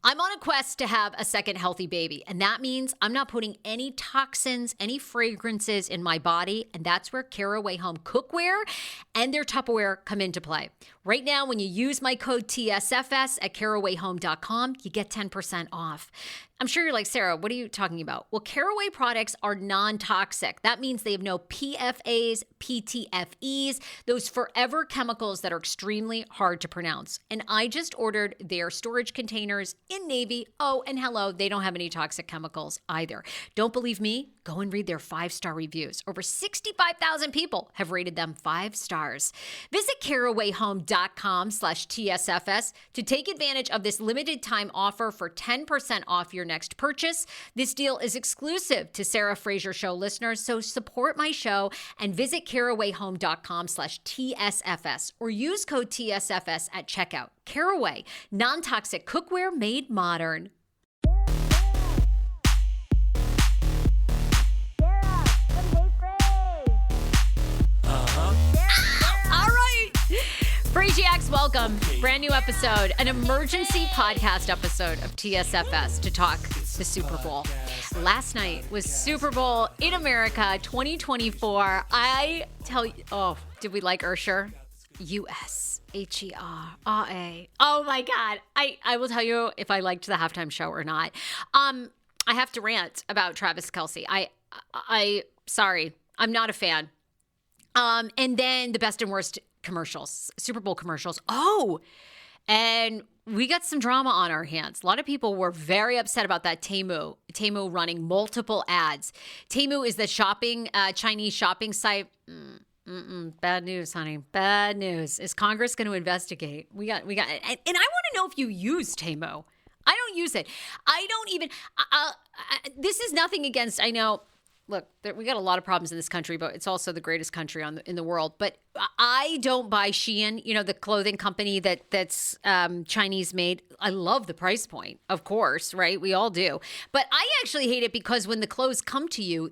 I'm on a quest to have a second healthy baby, and that means I'm not putting any toxins, any fragrances in my body, and that's where Caraway Home cookware and their Tupperware come into play. Right now, when you use my code TSFS at carawayhome.com, you get 10% off. I'm sure you're like, Sarah, what are you talking about? Well, Caraway products are non-toxic. That means they have no PFAs, PTFEs, those forever chemicals that are extremely hard to pronounce. And I just ordered their storage containers in navy. Oh, and hello, they don't have any toxic chemicals either. Don't believe me? Go and read their 5-star reviews. Over 65,000 people have rated them 5 stars. Visit carawayhome.com/TSFS to take advantage of this limited time offer for 10% off your next purchase. This deal is exclusive to Sarah Fraser Show listeners, so support my show and visit carawayhome.com/TSFS or use code TSFS at checkout. Caraway, non-toxic cookware made modern. Frasiacs, welcome. Brand new episode, an emergency podcast episode of TSFS to talk the Super Bowl. Last night was Super Bowl in America 2024. I tell you, did we like Usher? USHERA. Oh my God. I will tell you if I liked the halftime show or not. I have to rant about Travis Kelce. Sorry, I'm not a fan. And then the best and worst commercials, Super Bowl commercials. Oh, and we got some drama on our hands. A lot of people were very upset about that Taimou running multiple ads. Taimou is the Chinese shopping site. Bad news, honey. Bad news. Is Congress going to investigate? We got, and I want to know if you use Taimou. I don't use it. I don't even, this is nothing against, I know, look, we got a lot of problems in this country, but it's also the greatest country in the world. But I don't buy Shein, the clothing company that's Chinese made. I love the price point, of course, right? We all do. But I actually hate it because when the clothes come to you,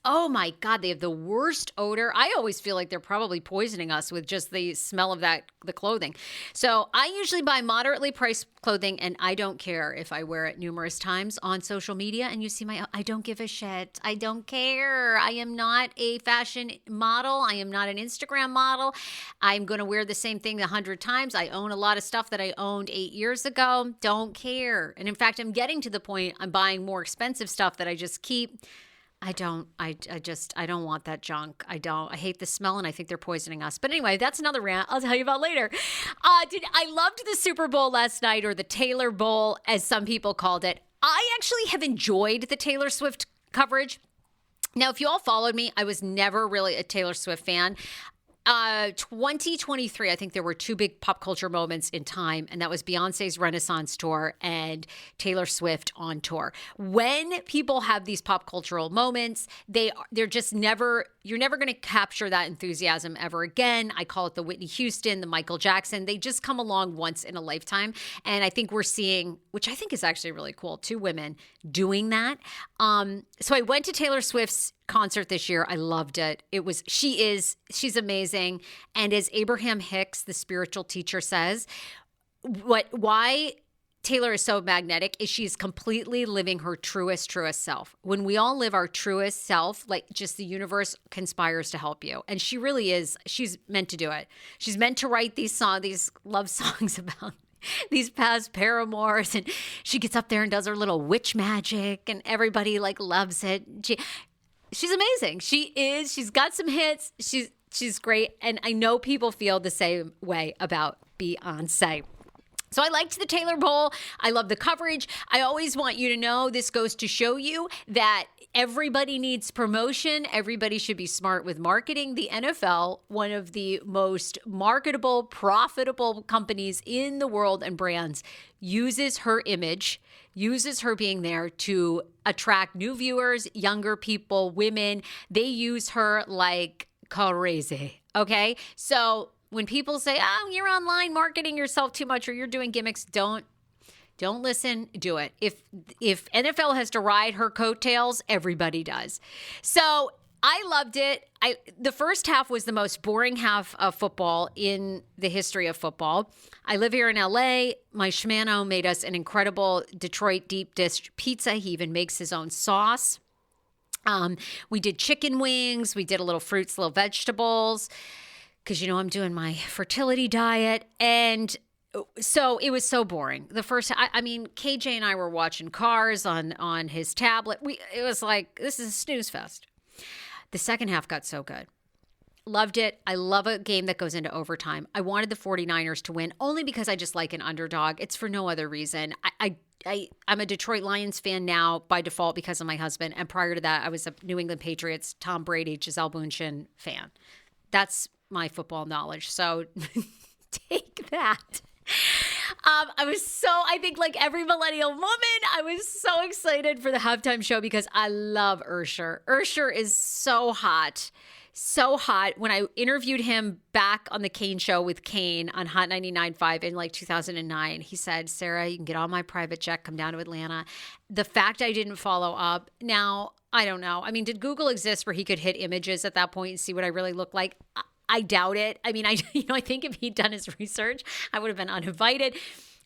oh my God, they have the worst odor. I always feel like they're probably poisoning us with just the smell of the clothing. So I usually buy moderately priced clothing, and I don't care if I wear it numerous times on social media. And you see I don't give a shit. I don't care. I am not a fashion model. I am not an Instagram model. I'm going to wear the same thing 100 times. I own a lot of stuff that I owned 8 years ago. Don't care. And in fact, I'm getting to the point I'm buying more expensive stuff that I just keep. I don't want that junk. I hate the smell, and I think they're poisoning us. But anyway, that's another rant I'll tell you about later. I loved the Super Bowl last night, or the Taylor Bowl, as some people called it. I actually have enjoyed the Taylor Swift coverage. Now, if you all followed me, I was never really a Taylor Swift fan. 2023, I think there were 2 big pop culture moments in time, and that was Beyonce's Renaissance tour and Taylor Swift on tour. When people have these pop cultural moments, they're just you're never going to capture that enthusiasm ever again. I call it the Whitney Houston, the Michael Jackson. They just come along once in a lifetime. And I think we're seeing, which I think is actually really cool, 2 women doing that. So I went to Taylor Swift's concert this year. I loved it. She's amazing. And as Abraham Hicks, the spiritual teacher, says, why Taylor is so magnetic is she's completely living her truest self. When we all live our truest self, like, just the universe conspires to help you. And she really is. She's meant to do it. She's meant to write these love songs about these past paramours. And she gets up there and does her little witch magic, and everybody loves it. She's amazing. She's got some hits. She's great. And I know people feel the same way about Beyonce. So I liked the Taylor Bowl. I love the coverage. I always want you to know, this goes to show you that everybody needs promotion. Everybody should be smart with marketing. The NFL, one of the most marketable, profitable companies in the world and brands, uses her image, uses her being there to attract new viewers, younger people, women. They use her like crazy. Okay? So when people say, oh, you're online marketing yourself too much, or you're doing gimmicks, don't listen, do it. If NFL has to ride her coattails, everybody does. So I loved it. The first half was the most boring half of football in the history of football. I live here in LA. My schmano made us an incredible Detroit deep dish pizza. He even makes his own sauce. We did chicken wings. We did a little fruits, little vegetables, because, I'm doing my fertility diet. And so it was so boring. The first, KJ and I were watching Cars on his tablet. It was like, this is a snooze fest. The second half got so good. Loved it. I love a game that goes into overtime. I wanted the 49ers to win only because I just like an underdog. It's for no other reason. I'm a Detroit Lions fan now by default because of my husband. And prior to that, I was a New England Patriots, Tom Brady, Gisele Bündchen fan. That's my football knowledge. So take that. I think like every millennial woman, I was so excited for the halftime show because I love Usher. Usher is so hot. So hot. When I interviewed him back on the Kane show with Kane on Hot 99.5 in like 2009, he said, Sarah, you can get on my private jet, come down to Atlanta. The fact I didn't follow up. Now, I don't know. I mean, did Google exist where he could hit images at that point and see what I really look like? I doubt it. I mean, I think if he'd done his research, I would have been uninvited.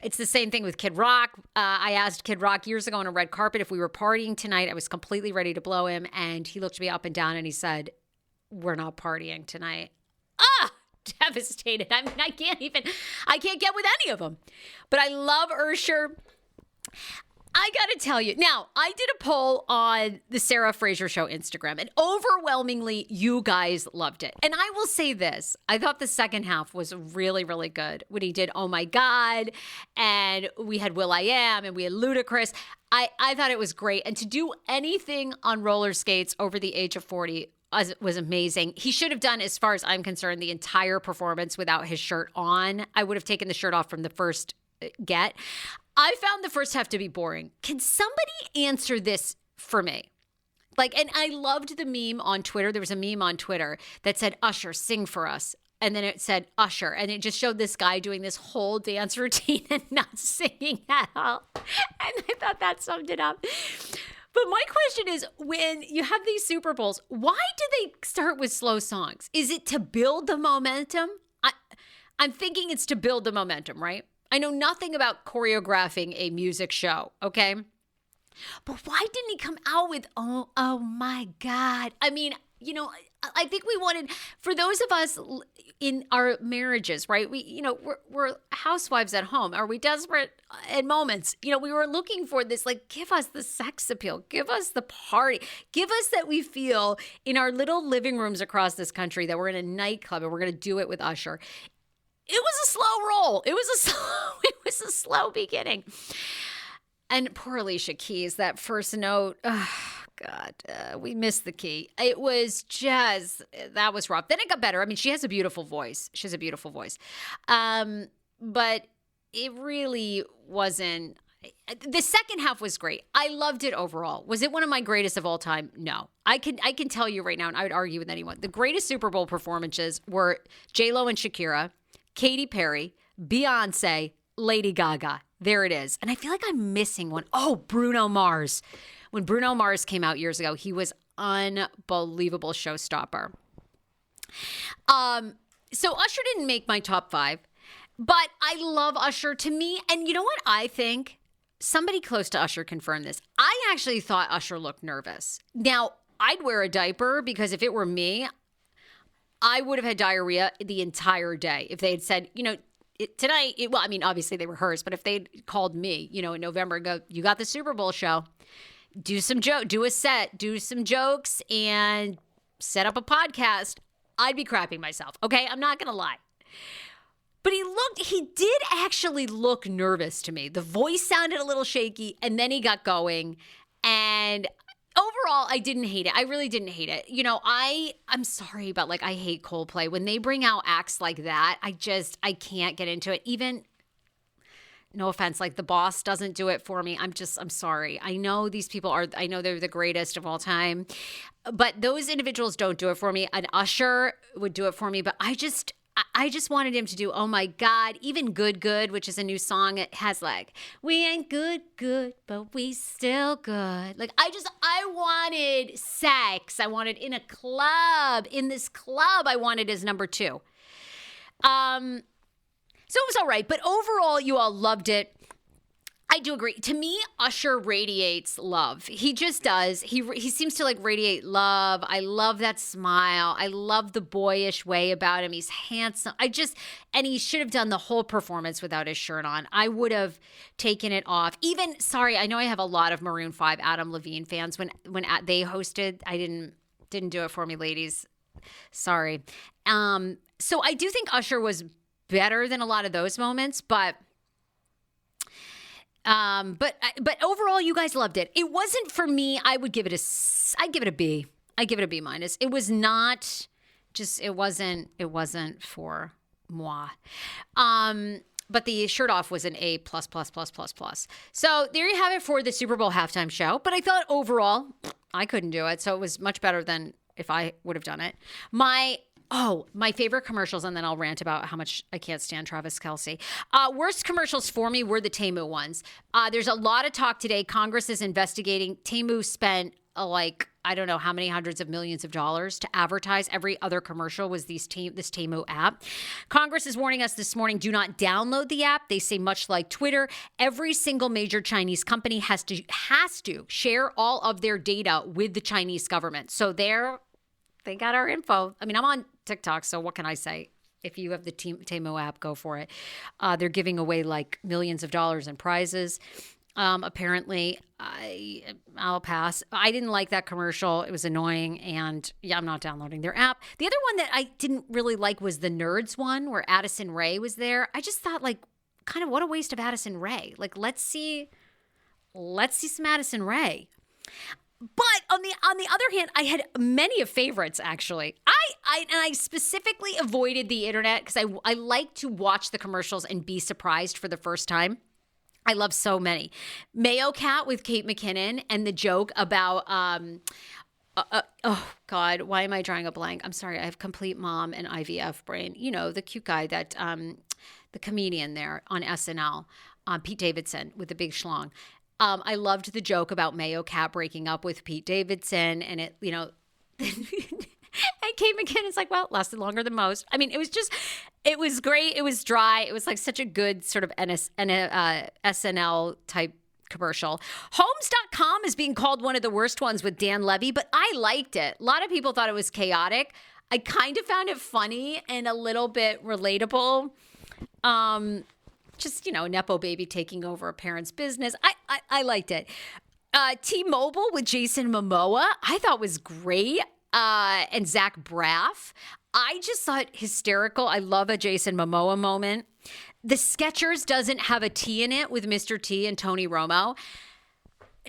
It's the same thing with Kid Rock. I asked Kid Rock years ago on a red carpet if we were partying tonight. I was completely ready to blow him. And he looked me up and down and he said, we're not partying tonight. Devastated. I mean, I can't get with any of them. But I love Usher. I got to tell you, now, I did a poll on the Sarah Fraser Show Instagram, and overwhelmingly, you guys loved it. And I will say this. I thought the second half was really, really good. When he did Oh My God, and we had will.i.am, and we had Ludacris. I thought it was great. And to do anything on roller skates over the age of 40 was amazing. He should have done, as far as I'm concerned, the entire performance without his shirt on. I would have taken the shirt off from the first get. I found the first half to be boring. Can somebody answer this for me? And I loved the meme on Twitter. There was a meme on Twitter that said, Usher, sing for us. And then it said Usher. And it just showed this guy doing this whole dance routine and not singing at all. And I thought that summed it up. But my question is, when you have these Super Bowls, why do they start with slow songs? Is it to build the momentum? I'm thinking it's to build the momentum, right? I know nothing about choreographing a music show, okay? But why didn't he come out with, oh my God? I mean, I think we wanted, for those of us in our marriages, right? We're housewives at home. Are we desperate at moments? We were looking for this, give us the sex appeal. Give us the party. Give us that we feel in our little living rooms across this country that we're in a nightclub and we're going to do it with Usher. It was a slow roll. It was a slow beginning. And poor Alicia Keys, that first note, oh God, we missed the key. It was just, that was rough. Then it got better. I mean, she has a beautiful voice. But it really wasn't. The second half was great. I loved it overall. Was it one of my greatest of all time? No. I can tell you right now, and I would argue with anyone, the greatest Super Bowl performances were J-Lo and Shakira, Katy Perry, Beyonce, Lady Gaga. There it is. And I feel like I'm missing one. Oh, Bruno Mars. When Bruno Mars came out years ago, he was unbelievable showstopper. So Usher didn't make my top 5, but I love Usher. To me, and you know what I think? Somebody close to Usher confirmed this. I actually thought Usher looked nervous. Now, I'd wear a diaper because if it were me, I would have had diarrhea the entire day. If they had said, tonight, obviously they rehearsed, but if they'd called me, in November and go, you got the Super Bowl show, do a set, do some jokes and set up a podcast, I'd be crapping myself. Okay. I'm not going to lie. But he did actually look nervous to me. The voice sounded a little shaky and then he got going, and overall, I didn't hate it. I really didn't hate it. I'm sorry, but I hate Coldplay. When they bring out acts like that, I can't get into it. Even, no offense, The Boss doesn't do it for me. I'm sorry. I know these people I know they're the greatest of all time, but those individuals don't do it for me. An Usher would do it for me, but I just wanted him to do, oh my God, even Good Good, which is a new song. It has like, we ain't good, but we still good. Like, I wanted sex. I wanted in a club. In this club, I wanted as number 2. So it was all right. But overall, you all loved it. I do agree. To me, Usher radiates love. He just does. He seems to like radiate love. I love that smile. I love the boyish way about him. He's handsome. And he should have done the whole performance without his shirt on. I would have taken it off. Even, sorry, I know I have a lot of Maroon 5 Adam Levine fans. When they hosted, I didn't do it for me, ladies. Sorry. So I do think Usher was better than a lot of those moments, but overall, you guys loved it. It wasn't for me. I'd give it a B. I'd give it a B minus. It was not just, it wasn't for moi. But the shirt off was an A plus, plus, plus, plus, plus. So there you have it for the Super Bowl halftime show. But I thought overall, I couldn't do it. So it was much better than if I would have done it. My favorite commercials, and then I'll rant about how much I can't stand Travis Kelce. Worst commercials for me were the Taimou ones. There's a lot of talk today. Congress is investigating. Taimou spent I don't know how many hundreds of millions of dollars to advertise. Every other commercial was this Taimou app. Congress is warning us this morning, do not download the app. They say much like Twitter, every single major Chinese company has to share all of their data with the Chinese government. So they got our info. I mean, I'm on TikTok, so what can I say? If you have the Taimou app, go for it. They're giving away like millions of dollars in prizes. Apparently, I'll pass. I didn't like that commercial. It was annoying, and I'm not downloading their app. The other one that I didn't really like was the Nerds one, where Addison Rae was there. I just thought, kind of what a waste of Addison Rae. Let's see some Addison Rae. But on the other hand, I had many of favorites, actually. I specifically avoided the internet because I like to watch the commercials and be surprised for the first time. I love so many. Mayo Cat with Kate McKinnon and the joke about, oh God, why am I drawing a blank? I'm sorry, I have complete mom and IVF brain. You know, the cute guy that, the comedian there on SNL, Pete Davidson with the big schlong. I loved the joke about Mayo Cat breaking up with Pete Davidson, and it, and Kate McKinnon's like, well, it lasted longer than most. I mean, it was great. It was dry. It was like such a good sort of SNL type commercial. Homes.com is being called one of the worst ones with Dan Levy, but I liked it. A lot of people thought it was chaotic. I kind of found it funny and a little bit relatable. Just, a Nepo baby taking over a parent's business. I liked it. T-Mobile with Jason Momoa, I thought was great. And Zach Braff. I just thought hysterical. I love a Jason Momoa moment. The Skechers doesn't have a T in it with Mr. T and Tony Romo.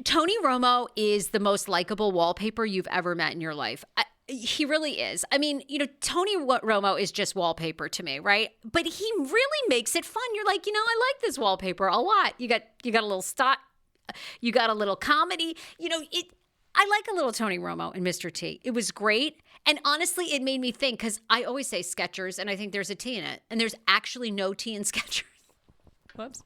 Tony Romo is the most likable wallpaper you've ever met in your life. He really is. I mean, Tony Romo is just wallpaper to me, right? But he really makes it fun. You're like, I like this wallpaper a lot. You got a little stock. You got a little comedy. I like a little Tony Romo and Mr. T. It was great. And honestly, it made me think, because I always say Skechers, and I think there's a T in it. And there's actually no T in Skechers. Whoops.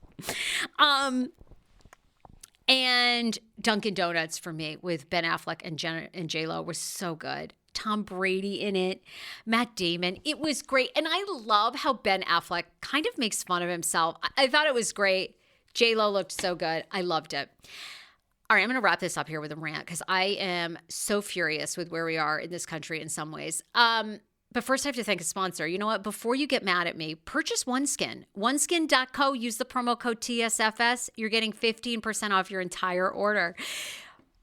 And Dunkin' Donuts for me with Ben Affleck and J-Lo was so good. Tom Brady in it, Matt Damon. It was great. And I love how Ben Affleck kind of makes fun of himself. I thought it was great. J-Lo looked so good. I loved it. All right, I'm going to wrap this up here with a rant because I am so furious with where we are in this country in some ways. But first I have to thank a sponsor. You know what? Before you get mad at me, purchase OneSkin. OneSkin.co. Use the promo code TSFS. You're getting 15% off your entire order.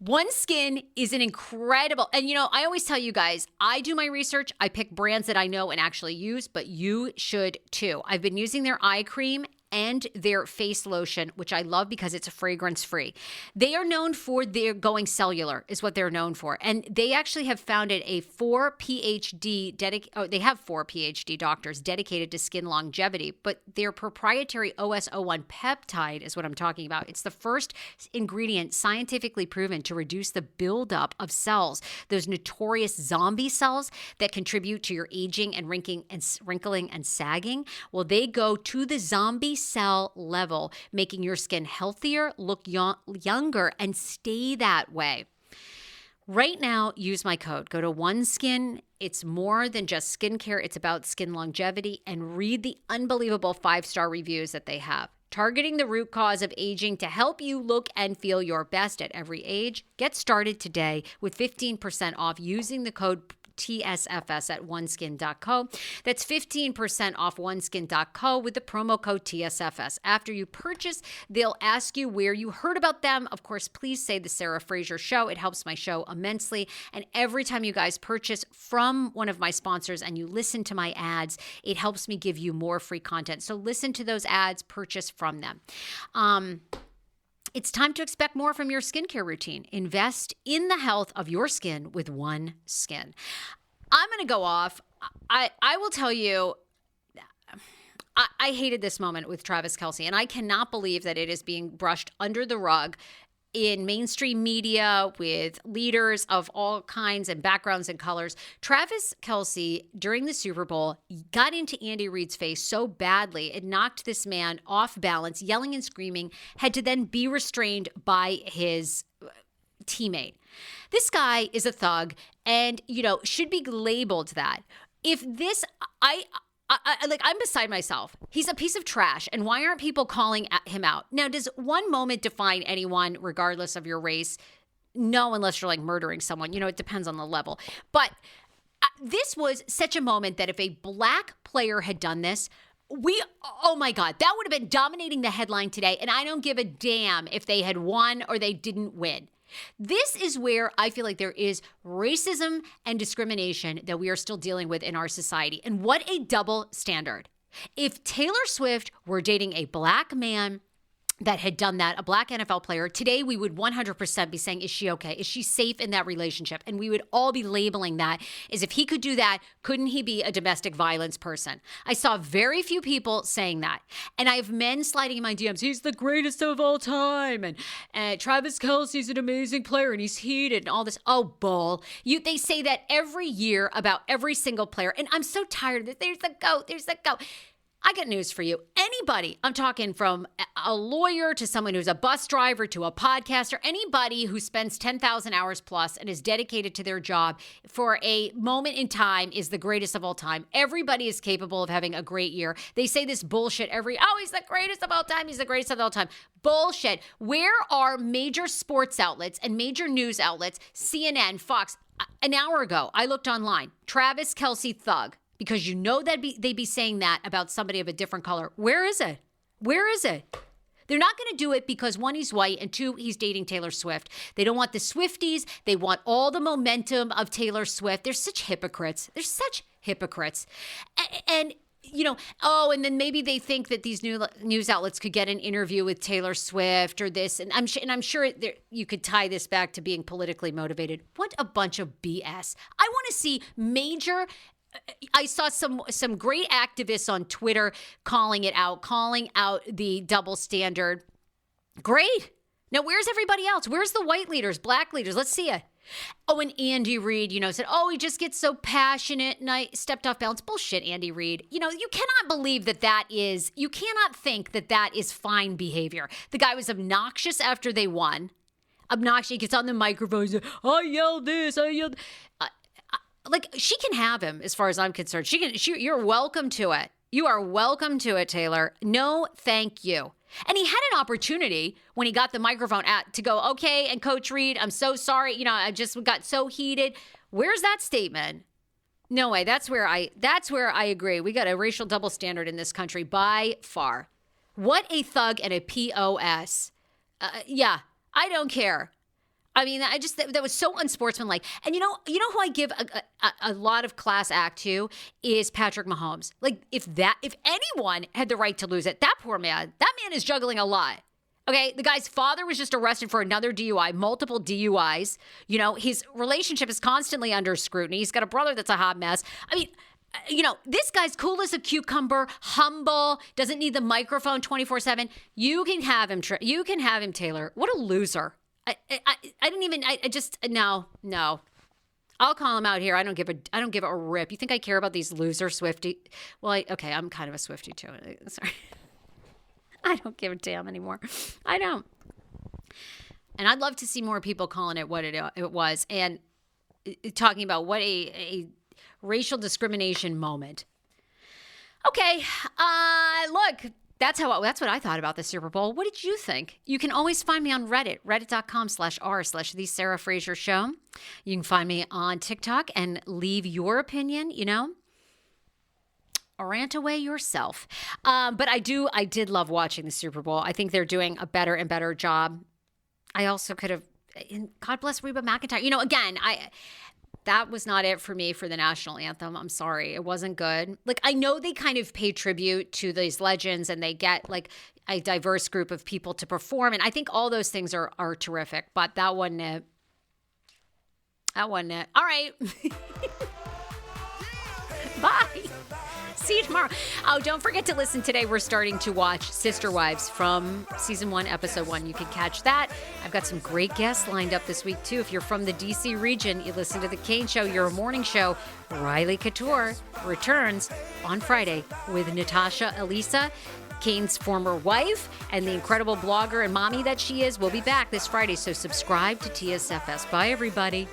OneSkin is an incredible, and I always tell you guys, I do my research. I pick brands that I know and actually use, but you should too. I've been using their eye cream. and their face lotion, which I love because it's fragrance free. They are known for their going cellular is what they're known for. And they actually have founded they have 4 PhD doctors dedicated to skin longevity, but their proprietary OS01 peptide is what I'm talking about. It's the first ingredient scientifically proven to reduce the buildup of cells, those notorious zombie cells that contribute to your aging and wrinkling and sagging. Well, they go to the zombie cell level, making your skin healthier, look younger, and stay that way. Right now, use my code. Go to OneSkin. It's more than just skincare. It's about skin longevity, and read the unbelievable 5-star reviews that they have. Targeting the root cause of aging to help you look and feel your best at every age. Get started today with 15% off using the code TSFS at oneskin.co. That's 15% off oneskin.co with the promo code TSFS. After you purchase, they'll ask you where you heard about them. Of course, please say the Sarah Fraser Show. It helps my show immensely. And every time you guys purchase from one of my sponsors and you listen to my ads, it helps me give you more free content. So listen to those ads, purchase from them. It's time to expect more from your skincare routine. Invest in the health of your skin with OneSkin. I'm going to go off. I will tell you, I hated this moment with Travis Kelce, and I cannot believe that it is being brushed under the rug in mainstream media with leaders of all kinds and backgrounds and colors. Travis Kelce, during the Super Bowl, got into Andy Reid's face so badly, it knocked this man off balance, yelling and screaming, had to then be restrained by his teammate. This guy is a thug and, should be labeled that. If this, I'm beside myself. He's a piece of trash. And why aren't people calling him out? Now, does one moment define anyone regardless of your race? No, unless you're like murdering someone. It depends on the level. But this was such a moment that if a black player had done this, oh my God, that would have been dominating the headline today. And I don't give a damn if they had won or they didn't win. This is where I feel like there is racism and discrimination that we are still dealing with in our society. And what a double standard. If Taylor Swift were dating a black man that had done that, a black NFL player, today we would 100% be saying, is she okay? Is she safe in that relationship? And we would all be labeling that as if he could do that, couldn't he be a domestic violence person? I saw very few people saying that. And I have men sliding in my DMs, he's the greatest of all time. And Travis Kelce's an amazing player and he's heated and all this. Oh, bull. They say that every year about every single player. And I'm so tired of this. There's the GOAT. I got news for you. Anybody, I'm talking from a lawyer to someone who's a bus driver to a podcaster, anybody who spends 10,000 hours plus and is dedicated to their job for a moment in time is the greatest of all time. Everybody is capable of having a great year. They say this bullshit he's the greatest of all time. He's the greatest of all time. Bullshit. Where are major sports outlets and major news outlets, CNN, Fox? An hour ago, I looked online. Travis Kelce thug. Because that they'd be saying that about somebody of a different color. Where is it? They're not going to do it because 1, he's white, and 2, he's dating Taylor Swift. They don't want the Swifties. They want all the momentum of Taylor Swift. They're such hypocrites. And and then maybe they think that these news outlets could get an interview with Taylor Swift or this. And I'm sure you could tie this back to being politically motivated. What a bunch of BS. I want to see I saw some great activists on Twitter calling out the double standard. Great. Now, where's everybody else? Where's the white leaders, black leaders? Let's see it. Oh, and Andy Reid, said, he just gets so passionate and I stepped off balance. Bullshit, Andy Reid. You cannot believe you cannot think that is fine behavior. The guy was obnoxious after they won. Obnoxious. He gets on the microphone and says, I yelled this, I yelled. She can have him as far as I'm concerned. You're welcome to it. You are welcome to it, Taylor. No, thank you. And he had an opportunity when he got the microphone to go, okay, and Coach Reid, I'm so sorry. I just got so heated. Where's that statement? No way. That's where I agree. We got a racial double standard in this country by far. What a thug and a POS. Yeah, I don't care. I mean, that was so unsportsmanlike. And you know who I give a lot of class act to is Patrick Mahomes. Like if anyone had the right to lose it, that man is juggling a lot. Okay, the guy's father was just arrested for another DUI, multiple DUIs. You know, his relationship is constantly under scrutiny. He's got a brother that's a hot mess. I mean, you know, this guy's cool as a cucumber, humble, doesn't need the microphone 24/7. You can have him, Taylor. What a loser. No. I'll call him out here. I don't give a rip. You think I care about these loser Swiftie? Well, okay, I'm kind of a Swiftie too. Sorry. I don't give a damn anymore. I don't. And I'd love to see more people calling it what it was and talking about what a racial discrimination moment. Okay, look, that's what I thought about the Super Bowl. What did you think? You can always find me on Reddit, reddit.com/r/The Sarah Fraser Show. You can find me on TikTok and leave your opinion, you know. Rant away yourself. But I did love watching the Super Bowl. I think they're doing a better and better job. I also could have, God bless Reba McEntire. You know, again, that was not it for me for the national anthem. I'm sorry. It wasn't good. Like, I know they kind of pay tribute to these legends and they get like a diverse group of people to perform. And I think all those things are terrific, but that wasn't it. That wasn't it. All right. Bye. See you tomorrow. Oh, don't forget to listen today. We're starting to watch Sister Wives from season 1, episode 1. You can catch that. I've got some great guests lined up this week, too. If you're from the D.C. region, you listen to The Kane Show, your morning show. Riley Couture returns on Friday with Natasha Elisa, Kane's former wife, and the incredible blogger and mommy that she is. Will be back this Friday, so subscribe to TSFS. Bye, everybody.